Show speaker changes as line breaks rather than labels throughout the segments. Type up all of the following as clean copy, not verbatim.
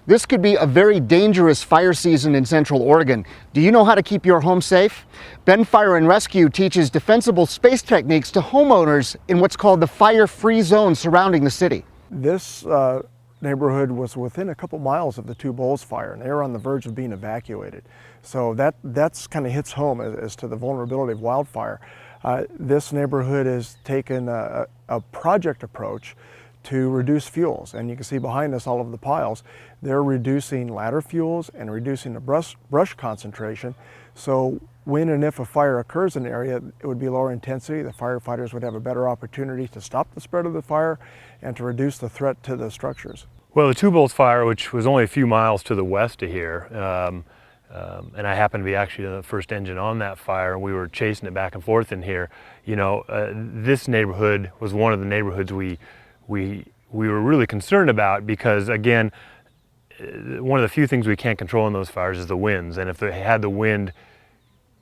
This could be a very dangerous fire season in Central Oregon. Do you know how to keep your home safe? Ben Fire and Rescue teaches defensible space techniques to homeowners in what's called the fire-free zone surrounding the city.
This neighborhood was within a couple miles of the Two Bowls fire, and they were on the verge of being evacuated. So that's kind of hits home as to the vulnerability of wildfire. This neighborhood has taken a project approach to reduce fuels, and you can see behind us all of the piles. They're reducing ladder fuels and reducing the brush concentration. So when and if a fire occurs in the area, it would be lower intensity. The firefighters would have a better opportunity to stop the spread of the fire and to reduce the threat to the structures.
Well, the Two Bowls fire, which was only a few miles to the west of here, and I happened to be actually the first engine on that fire, and we were chasing it back and forth in here. You know, this neighborhood was one of the neighborhoods we were really concerned about because, again, one of the few things we can't control in those fires is the winds. And if they had the wind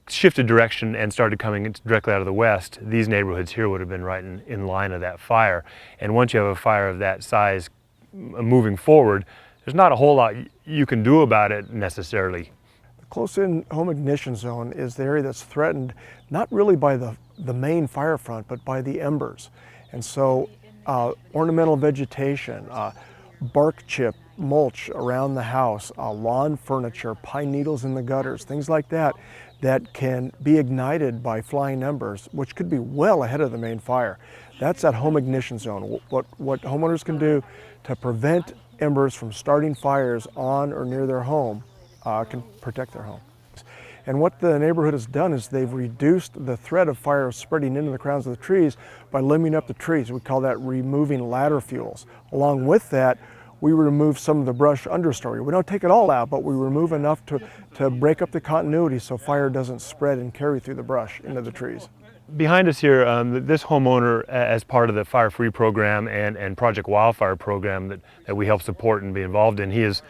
shifted direction and started coming directly out of the west, these neighborhoods here would have been right in line of that fire. And once you have a fire of that size moving forward, there's not a whole lot you can do about it necessarily.
The close-in home ignition zone is the area that's threatened not really by the main fire front, but by the embers. And so ornamental vegetation, bark chip, mulch around the house, lawn furniture, pine needles in the gutters, things like that, that can be ignited by flying embers, which could be well ahead of the main fire. That's that home ignition zone. What homeowners can do to prevent embers from starting fires on or near their home can protect their home. And what the neighborhood has done is they've reduced the threat of fire spreading into the crowns of the trees by limbing up the trees. We call that removing ladder fuels. Along with that, we remove some of the brush understory. We don't take it all out, but we remove enough to break up the continuity so fire doesn't spread and carry through the brush into the trees.
Behind us here, this homeowner, as part of the Fire Free program and Project Wildfire program that we help support and be involved in, he's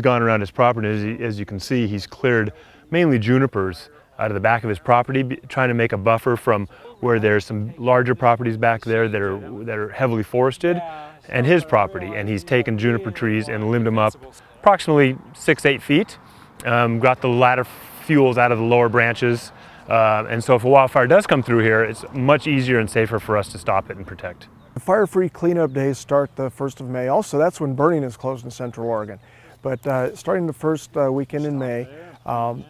gone around his property. As you can see, he's cleared mainly junipers out of the back of his property, trying to make a buffer from where there's some larger properties back there that are heavily forested, and his property. And he's taken juniper trees and limbed them up approximately 6-8 feet. Got the ladder fuels out of the lower branches. And so if a wildfire does come through here, it's much easier and safer for us to stop it and protect.
The fire-free cleanup days start the 1st of May. Also, that's when burning is closed in Central Oregon. But starting the first weekend in May,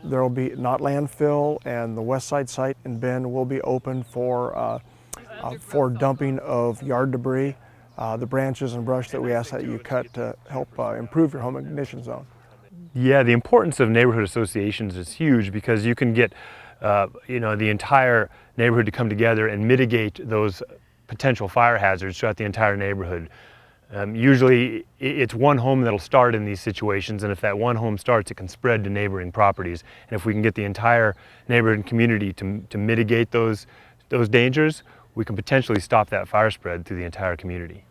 there will be not landfill, and the west side site in Bend will be open for dumping of yard debris, the branches and brush that we ask that you cut to help improve your home ignition zone.
Yeah, the importance of neighborhood associations is huge because you can get the entire neighborhood to come together and mitigate those potential fire hazards throughout the entire neighborhood. Usually it's one home that'll start in these situations, and if that one home starts, it can spread to neighboring properties. And if we can get the entire neighborhood and community to mitigate those dangers, we can potentially stop that fire spread through the entire community.